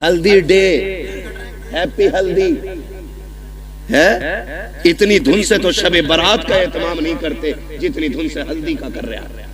हल्दी day, happy हल्दी है। इतनी धुन से तो शबे बारात का एहतमाम नहीं करते जितनी धुन से हल्दी का कर रहा है।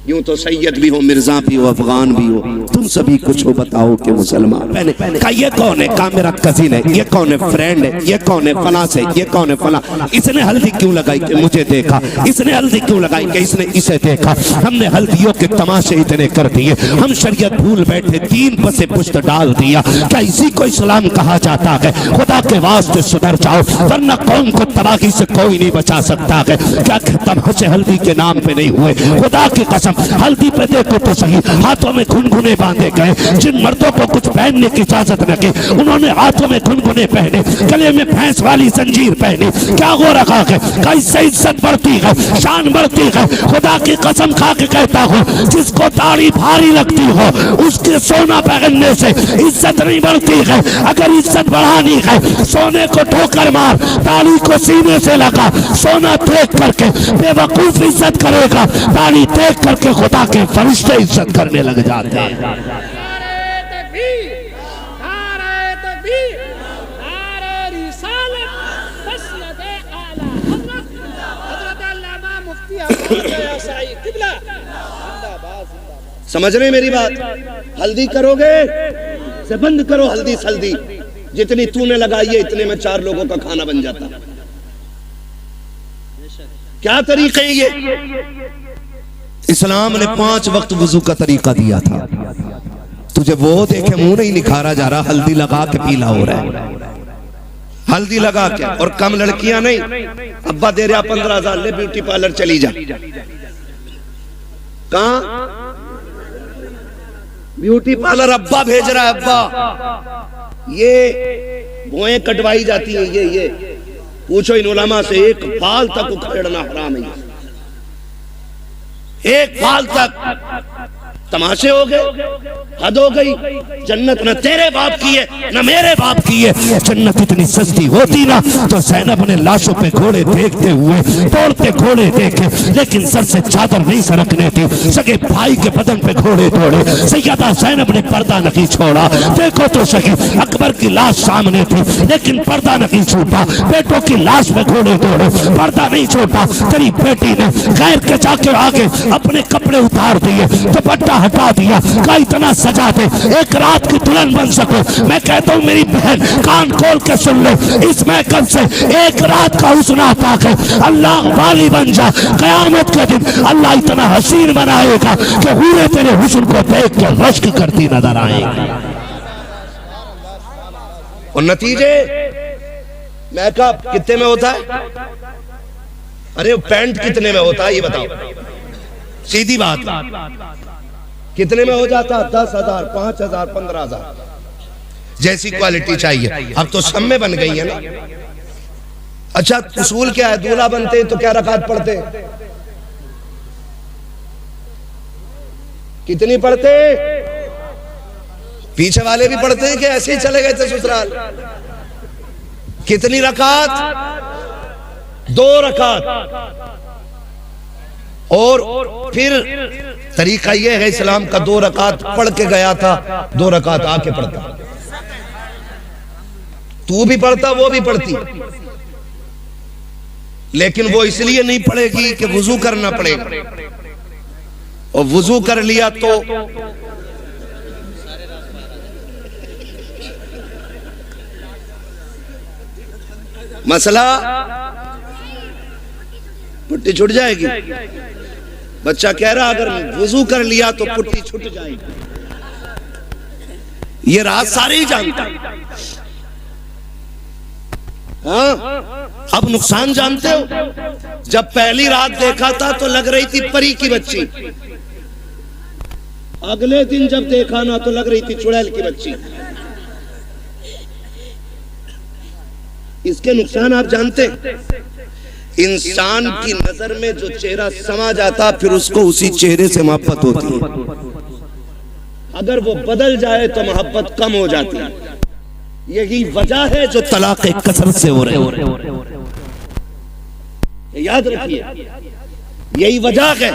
यूं तो सैयद भी हो, मिर्जा भी हो, अफगान भी हो, तुम सभी कुछ हो बताओ कि मुसलमान। पहले ये कौन है? कहा मेरा कजिन है। ये कौन है? फ्रेंड है। ये कौन है? फला से। ये कौन है? फला। इसने हल्दी क्यों लगाई कि मुझे देखा, इसने हल्दी क्यों लगाई कि इसने इसे देखा। हमने हल्दियों के तमाशे इतने कर दिए, हम शरीयत भूल बैठे, 3 बसे पुश्त डाल दिया। क्या इसी को इस्लाम कहा जाता है? खुदा के वास्ते सुधर जाओ, वरना कौम को तबाही से कोई नहीं बचा सकता है। क्या तमाशे हल्दी के नाम पे नहीं हुए? खुदा की कसम, हल्दी पे देखो तो सही, हाथों में घुनघुने बांधे गए। जिन मर्दों को कुछ पहनने की इजाजत न की, उन्होंने हाथों में घुनघुने पहने, गले में भैंस वाली जंजीर पहनी। क्या हो रखा है? कैसे इज्जत बढ़ती है, शान बढ़ती है। खुदा की कसम खा के कहता हूँ, जिसको दाढ़ी भारी लगती हो उसके सोना पहनने से इज्जत नहीं बढ़ती है। अगर इज्जत बढ़ानी है, सोने को ठोकर मार, दाढ़ी को सीने से लगा। सोना देख करके बेवकूफ इज्जत करेगा, दाढ़ी देख करके खुदा के फरिश्ते इज्जत करने लग जाते हैं। समझ रहे मेरी बात? हल्दी करोगे से बंद करो हल्दी सल्दी। जितनी तूने लगाई है इतने में 4 लोगों का खाना बन जाता। क्या तरीके ये? इस्लाम ने 5 वक्त वुजू का तरीका दिया था। तुझे वो देखे मुंह नहीं निखारा जा रहा, हल्दी लगा के पीला हो रहा है। हल्दी लगा के, और कम लड़कियां नहीं। अब्बा दे रहा 15,000, ले ब्यूटी पार्लर चली जा। कहां? ब्यूटी पार्लर अब्बा भेज रहा है। अब्बा ये भुएं कटवाई जाती है। ये पूछो इन उलमा से, एक बाल तक उखेड़ना हराम है। एक बाल तक तमाशे हो गए, हद हो गई। जन्नत न तेरे बाप की है न मेरे बाप की है। जन्नत इतनी सस्ती होती ना तो ज़ैनब ने लाशों पे घोड़े देखते हुए तोड़ते घोड़े देखे, लेकिन सर से चादर नहीं सरकने थी। सगे भाई के बदन पे घोड़े तोड़े, सैयदा ज़ैनब ने पर्दा नहीं छोड़ा। देखो तो सही, अकबर की लाश सामने थी लेकिन पर्दा नहीं छूटा। बेटों की लाश पे घोड़े तोड़े, पर्दा नहीं छोटा। तेरी बेटी ने गैर के जाके आगे अपने कपड़े उतार दिए, दुपट्टा हटा दिया। का इतना सजा दे एक रात की दुल्हन बन सको। मैं कहता हूँ मेरी बहन कान खोल के सुन ले, इस महकम से एक रात का हुस्न आता है, अल्लाह वाली बन जा। कयामत के दिन अल्लाह इतना हसीन बनाएगा कि हूरें तेरे हुस्न को देख के रश्क करती नजर आएगी। और नतीजे मेकअप कितने में होता है? अरे पैंट कितने में होता है ये बताओ? सीधी बात, कितने में हो जाता? 10,000, 5,000, 15,000 जैसी क्वालिटी चाहिए। अब तो सब में बन गई है ना। अच्छा उसूल क्या है? दूल्हा बनते हैं तो क्या रकात पढ़ते हैं? कितनी पढ़ते? पीछे वाले भी पढ़ते हैं कि ऐसे ही चले गए थे ससुराल? कितनी रकात? 2 रकात। और फिर तरीका यह है इस्लाम का, 2 रकात पढ़ के गया था, 2 रकात आके पढ़ता। तू भी पढ़ता, वो भी पढ़ती, लेकिन वो इसलिए नहीं पढ़ेगी कि वुजू करना पड़ेगा। और वुजू कर लिया तो मसला पुट्टी छूट जाएगी। बच्चा कह रहा अगर वुजू कर लिया तो पुट्टी छूट जाएगी। ये राज सारे ही जानता। हाँ, अब नुकसान जानते हो? जब पहली रात देखा था तो लग रही थी परी की बच्ची, अगले दिन जब देखा ना तो लग रही थी चुड़ैल की बच्ची। इसके नुकसान आप जानते? इंसान की नजर में जो चेहरा समा जाता फिर उसको उसी चेहरे से मोहब्बत होती है। अगर वो बदल जाए तो मोहब्बत कम हो जाती है। यही वजह है जो तलाक कसरत से हो रहे। याद रखिए, यही वजह है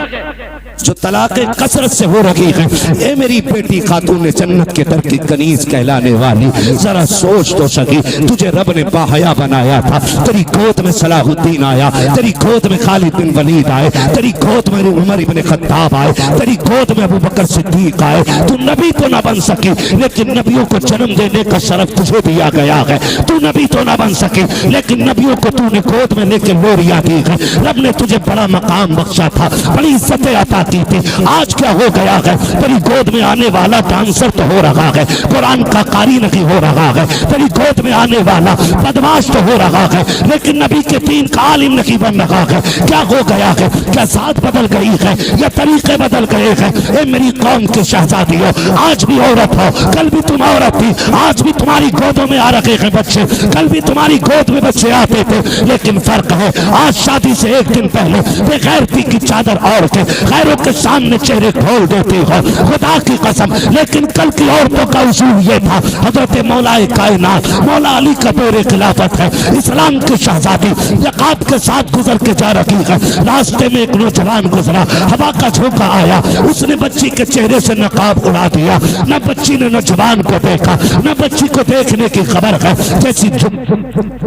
जो तलाक़े कसरत से हो रही है। ए मेरी बेटी खातून जन्नत के दर की कनीज कहलाने वाली, जरा सोच तो सकी, तुझे रब ने बाहया बनाया था, तेरी गोद में सलाहुद्दीन आया, तेरी गोद में खालिद बिन वलीद आए, तेरी गोद में उमर इब्न खत्ताब आए, तेरी गोद में अबू बकर सिद्दीक आए। तू नबी तो ना बन सकी, लेकिन नबियों को जन्म देने का शरफ तुझे दिया गया है। तू नबी तो ना बन सकी, लेकिन नबियों को तूने गोद में लेके लोरियां दी है। रब ने तुझे बड़ा मकाम बख्शा था, बड़ी इज्जतें अता की थी। आज क्या हो गया है, तेरी गोद में आने वाला डांसर तो हो रहा है, कुरान का कारी नहीं हो रहा है। तेरी गोद में आने वाला बदमाश तो हो रहा है, लेकिन नबी के दीन का आलिम नहीं बन रहा है। क्या हो गया है, क्या जात बदल गई है या तरीके बदल गए हैं? ए मेरी कौम के शहजादी हो, आज भी औरत हो, कल भी तुम औरत थी, आज भी तुम्हारी गोदों में आ रखे हैं बच्चे, कल भी तुम्हारी गोद में बच्चे आते थे। लेकिन फर्क है, आज शादी से एक दिन पहले बेगैरती की चादर ओढ़ के गैरों के सामने चेहरे खोल देती हो, खुदा की कसम। लेकिन कल की औरतों का उसूल ये था, हजरत मौलाए कायनात मौला अली का दौरे खिलाफत है, इस्लाम की शहजादी नकाब के साथ गुजर के जा रही है। रास्ते में एक नौजवान गुजरा, हवा का झोंका आया, उसने बच्ची के चेहरे से नकाब उड़ा दिया। न बच्ची ने नौजवान को देखा, न बच्ची को देखने की खबर है। जैसी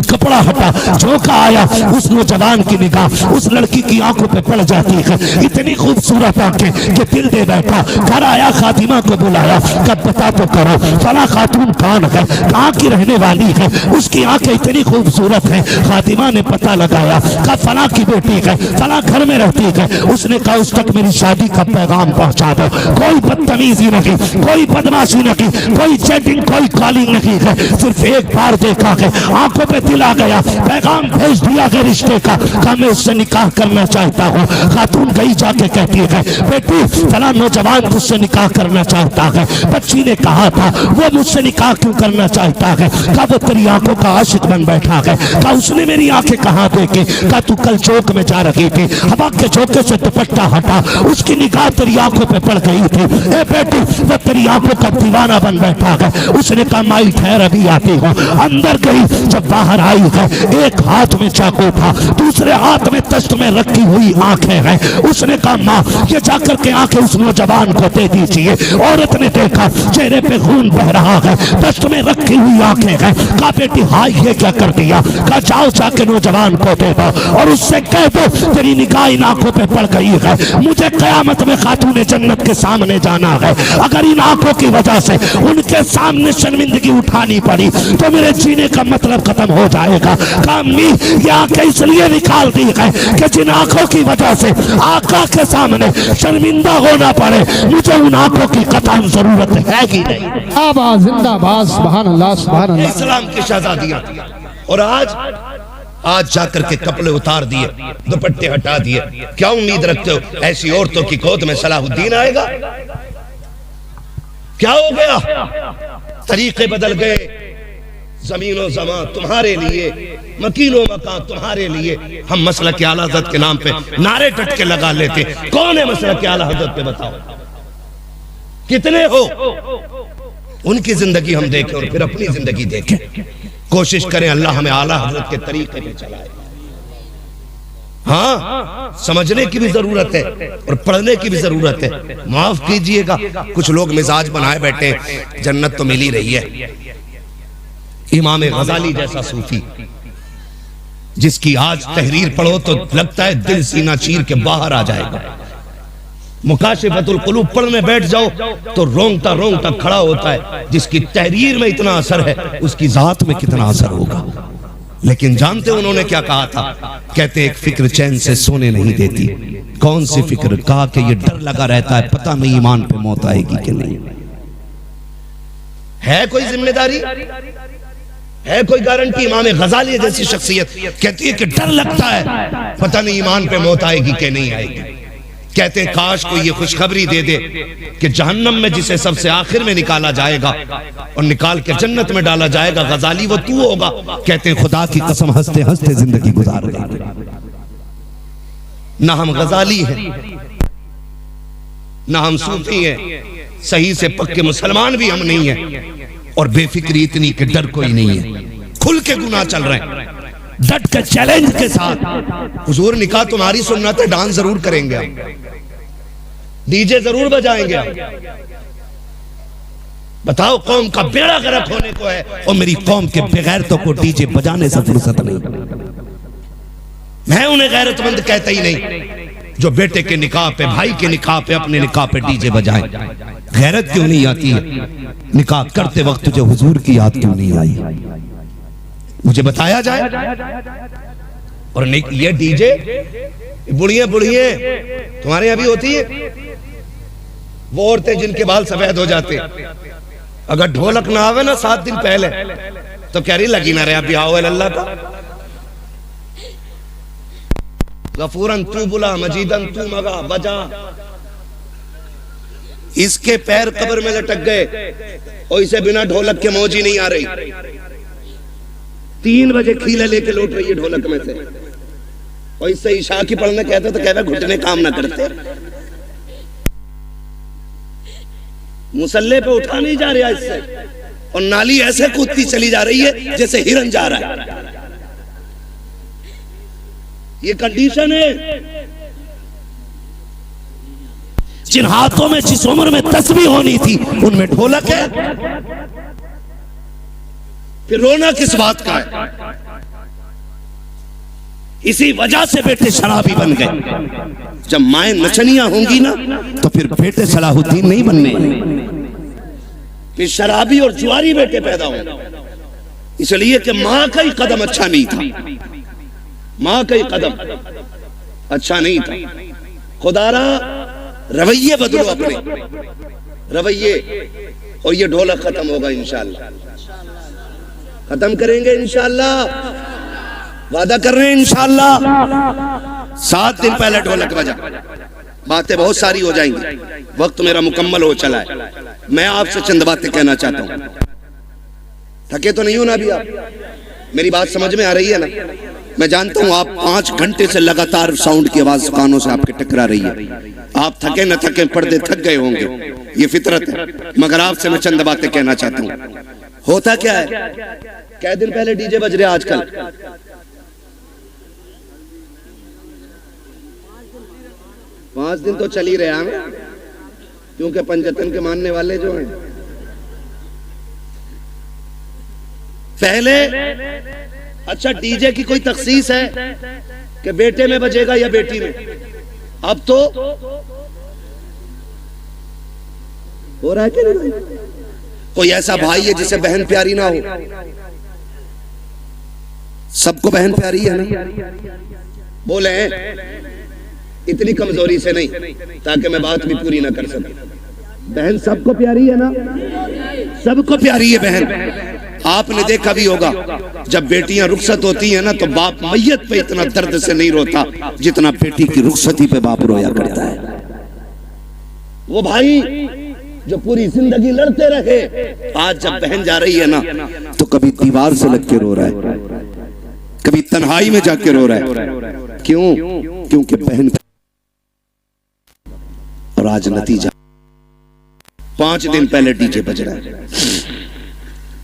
कपड़ा हटा, झोंका आया, उस नौजवान की निगाह उस लड़की की आंखों पे पड़ जाती है। इतनी खूबसूरत आंखें कि दिल दे बैठा। घर आया, खातिमा को बुलाया, कब बता तो करो फला खातून कौन है, कहाँ की रहने वाली है, उसकी आंखें इतनी खूबसूरत है। खातिमा ने पता लगाया, कहा फला की बेटी है, फला घर में रहती है। उसने कहा उस तक मेरी शादी का पैगाम पहुंचा दो। कोई बदतमीजी नहीं, कोई बदमाशी नहीं, कोई चैटिंग, कोई कॉलिंग नहीं है। सिर्फ एक बार देखा है, आंखों पे दिल आ गया, पैगाम भेज दिया है रिश्ते का। कहा मैं उससे निकाह करना चाहता हूँ। खातून गई, जाके कहती है बेटी फला नौजवान मुझसे निकाह करना चाहता है। बच्ची ने कहा था वो मुझसे निकाह क्यों करना चाहता है? कहा वो तेरी आंखों का आशिक बन बैठा है। कहा उसने मेरी आंखें कहाँ देखी? कहा तू कल चौक में जा रही थी, हवा के झोंके से दुपट्टा हटा, उसकी निगाह तेरी आंखों पे पड़ गई थी। ए बेटी वो तेरी आंखों का दीवाना बन बैठा है। उसने कहा माई ठहर अभी आती हूँ। अंदर गई, जब बाहर आई है, एक हाथ में चाकू था, दूसरे हाथ में तश्त में रखी हुई आंखें हैं। उसने कहा माँ ये जाकर के आंखें उस नौजवान को दे दीजिए। औरत ने देखा चेहरे पे खून बह रहा है, दस्त में रखी हुई आंखें हैं। कहा बेटी हाय ये क्या कर दिया? कहा जाओ जाके नौजवान को दे दो और उससे कह दो तेरी निगाह इन आंखों पे पड़ गई है, मुझे कयामत में खातून जन्नत के सामने जाना है। अगर इन आंखों की वजह से उनके सामने शर्मिंदगी उठानी पड़ी तो मेरे जीने का मतलब खत्म हो जाएगा। कहा अम्मी ये आंखें इसलिए निकाल दी है कि जिन आंखों की वजह से आका के सामने शर्मिंदा होना पड़े, मुझे उन आंखों की कतई जरूरत है कि नहीं। आबाद जिंदाबाद, सुभान अल्लाह सुभान अल्लाह। इस्लाम की शहजादियां, और आज जाकर के कपड़े उतार दिए, दुपट्टे हटा दिए। क्या उम्मीद रखते हो ऐसी औरतों की गोद में सलाहुद्दीन आएगा? क्या हो गया? तरीके बदल गए। जमीनो जमा तुम्हारे लिए, मकीनो मकान तुम्हारे लिए। हम मसला के आला हज़रत के नाम पे नारे टटके लगा लेते। कौन है मसला के आला हज़रत पे? बताओ कितने हो? उनकी जिंदगी हम देखें और फिर अपनी जिंदगी देखें। कोशिश करें अल्लाह हमें आला हज़रत के तरीके पे चलाए। हाँ, समझने की भी जरूरत है और पढ़ने की भी जरूरत है। माफ कीजिएगा, कुछ लोग मिजाज बनाए बैठे, जन्नत तो मिल ही रही है। इमाम गजाली जैसा सूफी जिसकी आज तहरीर पढ़ो तो लगता है दिल सीना चीर के बाहर आ जाएगा। मुकाशिफतुल कुलूब पढ़ने बैठ जाओ तो रोंगटा रोंगटा खड़ा होता है। जिसकी तहरीर में इतना असर है उसकी जात में कितना असर होगा। लेकिन जानते उन्होंने क्या कहा था? कहते एक फिक्र चैन से सोने नहीं देती। कौन सी फिक्र? कहा कि ये डर लगा रहता है पता नहीं ईमान पे मौत आएगी कि नहीं। है कोई जिम्मेदारी? है कोई गारंटी? इमाम गजाली जैसी शख्सियत कहती है कि डर लगता है पता नहीं ईमान पे मौत आएगी कि नहीं आएगी। कहते हैं काश कोई ये खुशखबरी दे दे कि जहन्नम में जिसे सबसे आखिर में निकाला जाएगा और निकाल के जन्नत में डाला जाएगा गजाली वो तू होगा। कहते हैं खुदा की कसम हंसते हंसते जिंदगी गुजार गई। ना हम गजाली हैं, ना हम सूफी हैं, सही से पक्के मुसलमान भी हम नहीं हैं, और बेफिक्री इतनी कि डर कोई नहीं है। खुल के गुनाह चल रहे हैं। डट के चैलेंज के साथ, हुजूर निकाह तुम्हारी सुन्नत है, डांस जरूर करेंगे हम, डीजे जरूर बजाएंगे हम। बताओ, कौम का बेड़ा गर्क होने को है और मेरी कौम के बेगैरतों को डीजे बजाने से फुर्सत नहीं। मैं उन्हें गैरतमंद कहता ही नहीं जो बेटे के निकाह पे, भाई के निकाह पे, अपने निकाह पे डीजे बजाए। गैरत क्यों नहीं आती है? निकाह करते वक्त तुझे हुजूर की याद क्यों नहीं आई? मुझे बताया जाए। और ये डीजे, बुढ़िए तुम्हारे यहां भी होती है, वो औरतें जिनके बाल सफेद हो जाते, अगर ढोलक ना आवे ना 7 दिन पहले तो कह रही लगी ना रहे अभी आओ अल्लाह का। गफूरन तू बुला, मजीदन तू मगा बजा। इसके पैर कब्र में लटक गए और इसे बिना ढोलक के मौज ही नहीं आ रही। 3 बजे खीले लेके लौट रही है ढोलक में से, और इससे ईशा की पढ़ने कहते तो कहता घुटने काम ना करते। मुसल्ले पे उठा नहीं जा रहा इससे, और नाली ऐसे कूदती चली जा रही है जैसे हिरन जा रहा है। ये कंडीशन है। जिन हाथों में जिस उम्र में तस्बीह होनी थी उनमें ढोलक है, फिर रोना किस बात का है? इसी वजह से बेटे शराबी बन गए। जब माएं नचनियां होंगी ना तो फिर बेटे सलाहुद्दीन नहीं बनने, फिर शराबी और जुआरी बेटे पैदा होंगे। इसलिए कि मां का ही कदम अच्छा नहीं था, मां का ही कदम अच्छा नहीं था। खुदारा रवैये बदलो, अपने रवैये, और ये ढोलक खत्म होगा इंशाअल्लाह। खत्म करेंगे इंशाअल्लाह, वादा कर रहे हैं इंशाअल्लाह। 7 दिन पहले ढोलक बजा, बातें बहुत सारी हो जाएंगी, वक्त मेरा मुकम्मल हो चला है। मैं आपसे चंद बातें कहना चाहता हूं। थके तो नहीं हो ना अभी आप? मेरी बात समझ में आ रही है ना? मैं जानता हूं आप 5 घंटे से लगातार साउंड की आवाज कानों से आपके टकरा रही है। आप थके न थके, पर्दे थक गए होंगे, ये फितरत है। मगर आपसे मैं चंद बातें कहना चाहता हूं। होता क्या है, क्या दिन पहले डीजे बज रहे आजकल? 5 दिन तो चल ही रहे हैं, क्योंकि पंजतन के मानने वाले जो हैं पहले। अच्छा, डीजे की कोई तखसीस है कि बेटे में बजेगा या बेटी में? अब तो हो रहा है कि नहीं? कोई ऐसा भाई है जिसे बहन प्यारी ना हो? सबको बहन प्यारी है ना? बोले इतनी कमजोरी से नहीं, ताकि मैं बात भी पूरी ना कर सकूं। बहन सबको प्यारी है ना? सबको प्यारी है बहन। आपने देखा भी होगा जब बेटियां रुखसत होती हैं ना तो बाप मैयत पे इतना दर्द से नहीं रोता जितना बेटी की रुखसती पे बाप रोया करता है। वो भाई जो पूरी जिंदगी लड़ते रहे, आज जब बहन जा रही है ना तो कभी दीवार से लग के रो रहा है, कभी तन्हाई में जाके रो रहा है। क्यों? क्योंकि बहन। और आज नतीजा, 5 दिन पहले डीजे बज रहा है।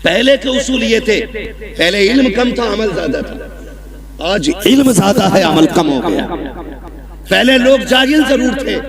पहले के उसूल ये थे, पहले इल्म कम था, अमल ज्यादा था। आज इल्म ज्यादा है, अमल कम हो गया। पहले लोग जाहिल जरूर थे,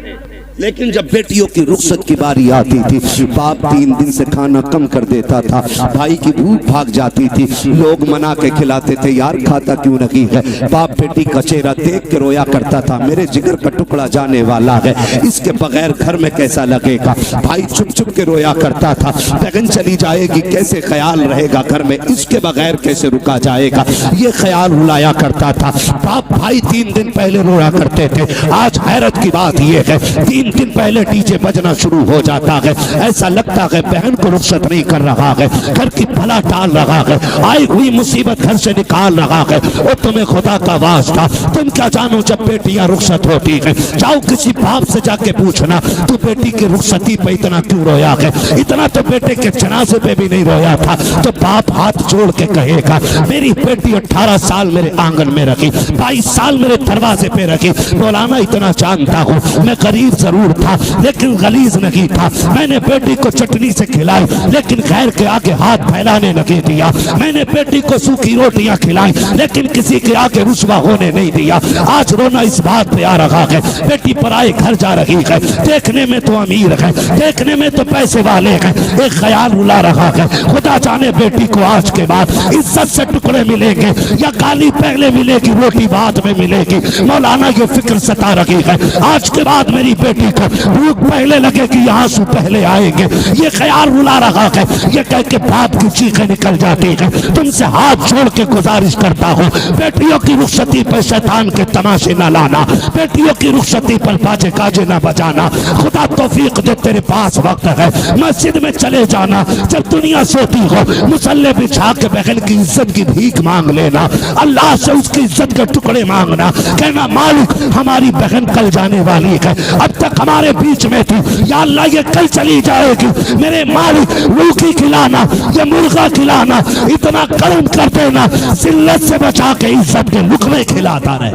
लेकिन जब बेटियों की रुखसत की बारी आती थी, बाप 3 दिन से खाना कम कर देता था, भाई की भूख भाग जाती थी, लोग मना के खिलाते थे, यार खाता क्यों नहीं है? बाप बेटी का चेहरा देख के रोया करता था, मेरे जिगर का टुकड़ा जाने वाला है, इसके बगैर घर में कैसा लगेगा? भाई चुप चुप के रोया करता था, बहन चली जाएगी कैसे ख्याल रहेगा घर में, इसके बगैर कैसे रुका जाएगा? ये ख्याल रुलाया करता था। बाप भाई 3 दिन पहले रोया करते थे। आज हैरत की बात यह है, 3 दिन पहले डीजे बजना शुरू हो जाता है। ऐसा लगता है बहन को रुखसत नहीं कर रहा है, घर की भला टाल रहा है, आई हुई मुसीबत घर से निकाल रहा है। और तुम्हें खुदा का वास्ता, तुम क्या जानो जब बेटियां रुखसत होती है? जाओ किसी बाप से जाके पूछना, तू बेटी की रुखसती पे इतना क्यों रोया है? इतना तो बेटे के जनाजे पे भी नहीं रोया था। तो बाप हाथ जोड़ के कहेगा, मेरी बेटी 18 साल मेरे आंगन में रखी, 22 साल मेरे दरवाजे पे रखी, मौलाना इतना जानता हूँ मैं गरीब जरूर था लेकिन गलीज नहीं था। मैंने बेटी को चटनी से खिलाई लेकिन गैर के आगे हाथ फैलाने नहीं दिया। मैंने बेटी को सूखी रोटियां खिलाई लेकिन किसी के आगे रुसवा होने नहीं दिया। आज रोना इस बात पे आ रहा है, बेटी पराए घर जा रही है, देखने में तो अमीर है, देखने में तो पैसे वाले हैं, एक ख्याल रुला रहा है, खुदा जाने बेटी को आज के बाद इज्जत से टुकड़े मिलेंगे या गाली पहले मिलेगी रोटी बाद में मिलेगी। मौलाना ये फिक्र सता रही है, आज के बाद मेरी बेटी को भूख पहले लगेगी या आंसू पहले आएंगे, ये ख्याल रुला रहा है। ये कह के बाप की चीखें निकल जाती है। तुमसे हाथ जोड़ के गुजारिश करता हूँ, बेटियों की रुखसती पर शैतान के तमाशे न लाना, बेटियों की रुखसती पर बाजे काजे न बजाना। खुदा तौफीक दे, तेरे पास वक्त है, मस्जिद में चले जाना, जब दुनिया सोती हो मुसल्ले बिछा के बहन की इज्जत की भीख मांग लेना, अल्लाह से उसकी इज्जत के टुकड़े मांगना, कहना मालिक हमारी बहन कल जाने वाली है, अब तक हमारे बीच में थी, या अल्लाह ये कल चली जाएगी, मेरे मालिक रूखी खिलाना, ये मुर्गा खिलाना, इतना कर्म कर देना जिल्लत से बचा के इज्जत के लुकमे खिलाता रहे।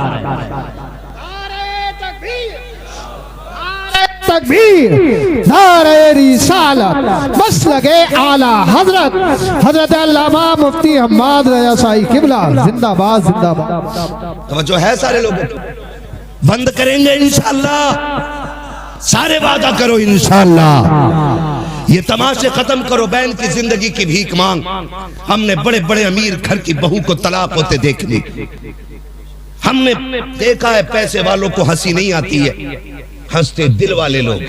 तकबीर, नारे रिसालत, बस लगे आला हजरत हजरत अल्लामा मुफ्ती हम्माद रजा साई किबला जिंदाबाद जिंदाबाद। तवज्जो है सारे लोग, बंद करेंगे इंशाअल्लाह, सारे वादा करो इंशाअल्लाह। ये तमाशे खत्म करो, बहन की जिंदगी की भीख मांग। हमने बड़े बड़े अमीर घर की बहू को तलाक होते देख ली, हमने देखा है पैसे वालों को हंसी नहीं आती है, हंसते दिल वाले लोग।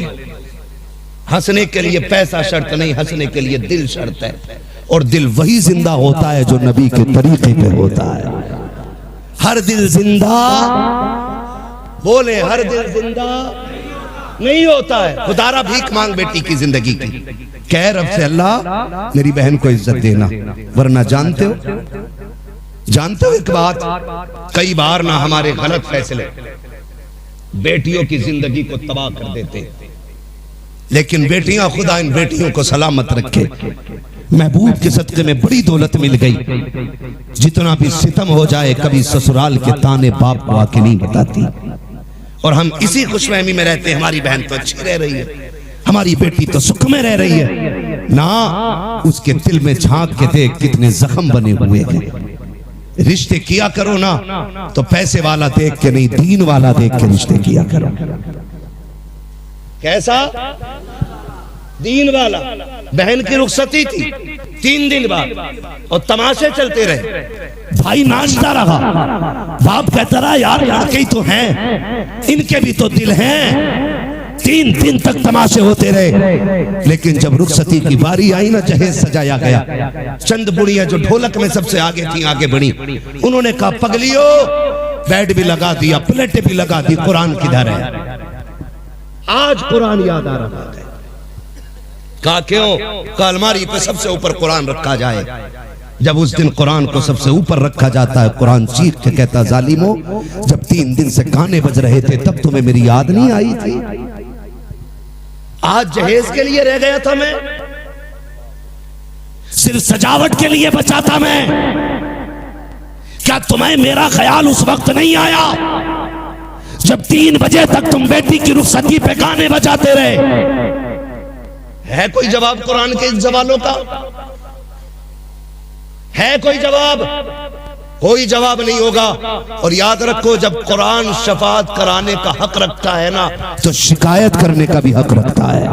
हंसने के लिए पैसा शर्त नहीं, हंसने के लिए दिल शर्त है, और दिल वही जिंदा होता है जो नबी के तरीके पे होता है। हर दिल जिंदा, बोले हर दिल जिंदा नहीं होता है। खुदारा भीख मांग बेटी की जिंदगी की, कह रब से अल्लाह मेरी बहन को इज्जत देना, वरना जानते हो एक बात, कई बार ना हमारे गलत फैसले बेटियों की जिंदगी को तबाह कर देते, लेकिन बेटियां, खुदा इन बेटियों को सलामत रखे। महबूब के सदके में बड़ी दौलत मिल गई, जितना भी सितम हो जाए कभी ससुराल के ताने बाप को आके नहीं बताती, और हम इसी खुशफहमी में रहते हैं हमारी बहन तो अच्छी रह रही है, हमारी बेटी तो सुख में रह रही है ना। उसके दिल में झांक के देख कितने जख्म बने हुए हैं। रिश्ते किया करो ना तो पैसे वाला देख के नहीं, दीन वाला देख के रिश्ते किया करो। कैसा दीन वाला? बहन की रुखसती थी 3 दिन बाद और तमाशे चलते रहे, भाई नाचता रहा, बाप कहता रहा यार लड़के ही तो हैं, इनके भी तो दिल हैं। 3 दिन तक तमाशे होते रहे, लेकिन जब रुखसती की बारी आई ना, जहेज सजाया गया, चंद बुढ़ियां जो ढोलक में सबसे आगे थी आगे बढ़ी, उन्होंने कहा पगलियो, बेड भी लगा दिया, प्लेटें भी लगा दी, कुरान किधर है? आज कुरान याद आ रहा है। कहा क्यों? कहा अलमारी पे सबसे ऊपर कुरान रखा जाए। जब उस दिन कुरान को सबसे ऊपर रखा जाता है, कुरान चीख के कहता जालिमो, जब 3 दिन से गाने बज रहे थे तब तुम्हें मेरी याद नहीं आई थी? आज जहेज के लिए रह गया था मैं, सिर्फ सजावट के लिए बचा था मैं, क्या तुम्हें मेरा ख्याल उस वक्त नहीं आया जब 3 बजे तक तुम बेटी की रुखसती पे गाने बजाते रहे? है कोई जवाब कुरान के इन सवालों का? है कोई जवाब? कोई जवाब नहीं होगा। और याद रखो, जब कुरान शफाअत कराने का हक रखता है ना, तो शिकायत करने का भी हक रखता है।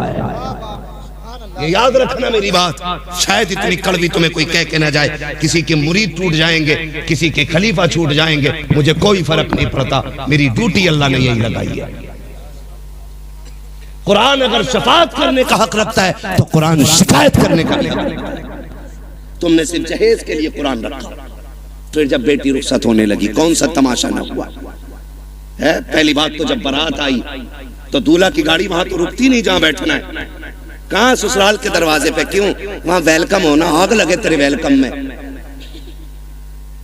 ये याद रखना मेरी बात। शायद इतनी कड़वी तुम्हें कोई कह के ना जाए, किसी के मुरीद टूट जाएंगे, किसी के खलीफा छूट जाएंगे, मुझे कोई फर्क नहीं पड़ता, मेरी ड्यूटी अल्लाह ने यही लगाई है। कुरान अगर शफाअत करने का हक रखता है तो कुरान शिकायत करने का भी हक रखता है। तुमने सिर्फ जहेज के लिए कुरान रखा, फिर जब बेटी रुखसत होने लगी कौन सा तमाशा न हुआ है? पहली बात तो जब बारात आई तो दूल्हा की गाड़ी वहां तो रुकती नहीं जहां बैठना है। कहां? ससुराल के दरवाजे पे। क्यों? वहां वेलकम होना, आग लगे तेरे वेलकम में।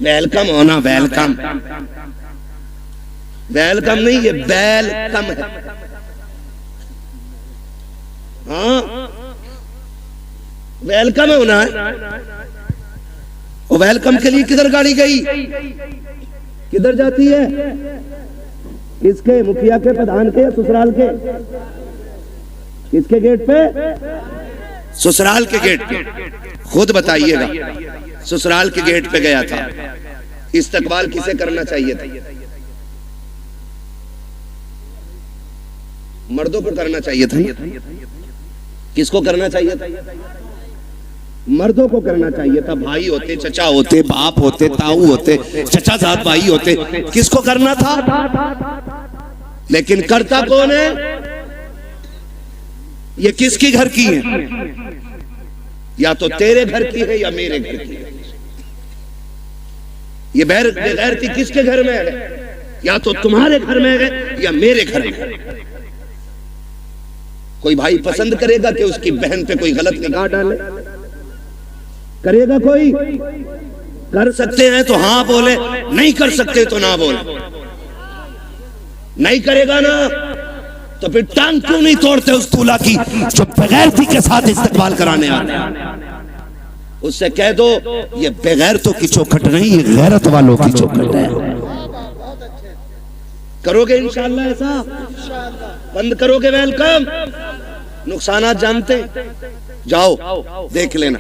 वेलकम होना, वेलकम, वेलकम नहीं, ये वेलकम है। हाँ, वेलकम होना है। और वेलकम के लिए किधर गाड़ी गई? किधर जाती है? किसके? मुखिया के, प्रधान के, ससुराल के? किसके गेट पे? ससुराल के गेट पे। खुद बताइएगा, ससुराल के गेट पे गया था, इस्तकबाल किसे करना चाहिए था? मर्दों को करना चाहिए था। किसको करना चाहिए था? मर्दों को करना चाहिए था। भाई होते, चचा होते, बाप होते, ताऊ होते, चचा साथ भाई होते, किसको करना था? लेकिन करता कौन है? ये किसकी घर की है? या तो तेरे घर की है या मेरे घर की है। ये बेगैरती किसके घर में है? या तो तुम्हारे घर में है या मेरे घर में है। कोई भाई पसंद करेगा कि उसकी बहन पे कोई गलत निगाह डाले? करेगा कोई? कर सकते हैं तो हाँ बोले, नहीं कर सकते तो ना बोले। नहीं करेगा ना तो फिर टांग क्यों नहीं तोड़ते उस दूल्हा की जो बेगैरती के साथ इस्तकबाल कराने आते हैं? उससे कह दो ये बेगैरतों की चौखट नहीं, ये गैरत वालों की चौखट है। करोगे इंशाअल्लाह ऐसा? बंद करोगे वेलकम? नुकसानात जानते? जाओ देख लेना।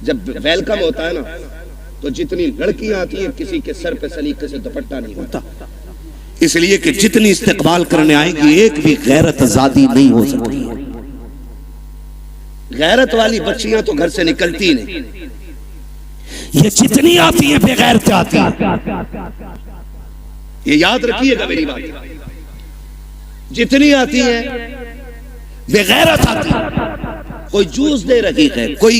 जब वेलकम होता है ना तो जितनी लड़कियां आती हैं किसी के सर पे सलीके से दुपट्टा नहीं होता, इसलिए कि जितनी इस्तकबाल करने आएंगी एक भी गैरत आजादी नहीं हो सकती। गैरत वाली बच्चियां तो घर से निकलती नहीं। ये जितनी आती है बेगैरत आती है, ये याद रखिएगा मेरी बात। जितनी आती है बेगैरत आती है। कोई जूस दे रही है, कोई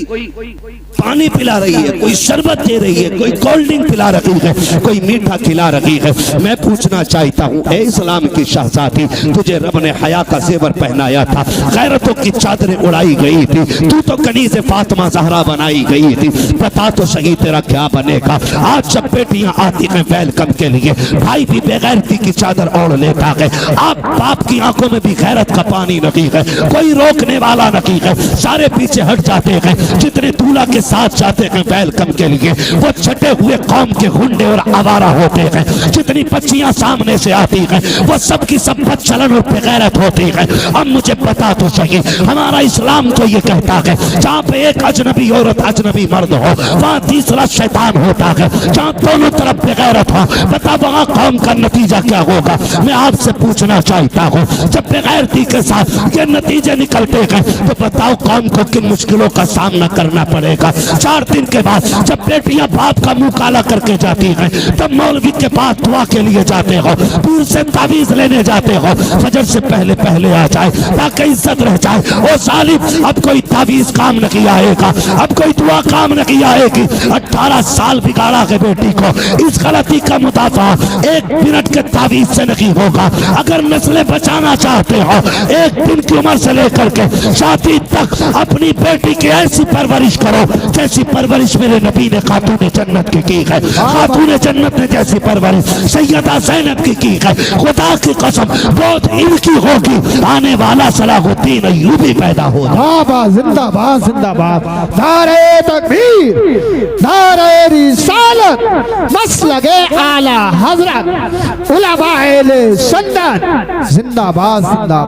पानी पिला रही है, कोई शरबत दे रही है, कोई कोल्ड ड्रिंक पिला रही है, कोई मीठा खिला रही है। मैं पूछना चाहता हूँ, ए इस्लाम की शहजादी, तुझे रब ने हया का जेवर पहनाया था, गैरतों की चादरें उड़ाई गई थी, तू तो कनीज़े फातिमा ज़हरा बनाई गई थी। बता तो सही तेरा क्या बनेगा? आज जब बेटियां आती हैं वेलकम के लिए, भाई भी बेगैरती की चादर ओढ़ लेता है। आप बाप की आंखों में भी गैरत का पानी नहीं है, कोई रोकने वाला नहीं है, सारे पीछे हट जाते हैं। जितने दूल्हा के साथ जाते हैं वेलकम के लिए वो छटे हुए कौम के गुंडे और आवारा होते हैं। जितनी बच्चियां सामने से आती हैं वो सबकी सब बदचलन और बेगैरत होती हैं। अब मुझे बता तो सही, हमारा इस्लाम तो ये कहता है जहाँ पे एक अजनबी औरत अजनबी मर्द हो वहाँ तीसरा शैतान होता है। जहाँ दोनों तरफ बेगैरत हो, बता वहाँ कौम का नतीजा क्या होगा? मैं आपसे पूछना चाहता हूँ, जब बेगैरती के साथ ये नतीजे निकलते हैं तो बताओ कौम को किन मुश्किलों का सामना करना पड़ेगा। 4 दिन के बाद जब बेटियां बाप का मुंह काला करके जाती हैं, तब मौलवी के पास दुआ के लिए जाते हो, दूर से तावीज लेने जाते हो, फजर से पहले पहले आ जाए ताकि इज्जत रह जाए। ओ सालिम, अब कोई तावीज काम नहीं आएगा, अब कोई दुआ काम नहीं आएगी। 18 साल बिगाड़ा है बेटी को, इस गलती का मुदाफा 1 मिनट के तावीज से नहीं होगा। अगर नस्लें बचाना चाहते हो, 1 दिन की उम्र से लेकर के शादी तक अपनी बेटी की ऐसी परवरिश करो जैसी परवरिश मेरे नबी ने खातून जन्नत की है। खातून जन्नत ने जैसी परवरिश सैयदा ज़ैनब की है। खुदा की कसम बहुत इनकी होगी, आने वाला सलाहुद्दीन अय्यूबी पैदा होगा। जिंदाबाद जिंदाबाद। नारे तकबीर, नारे रिसालत, मसलके आला हजरत, उलमाए सुन्नत, जिंदाबाद जिंदाबाद।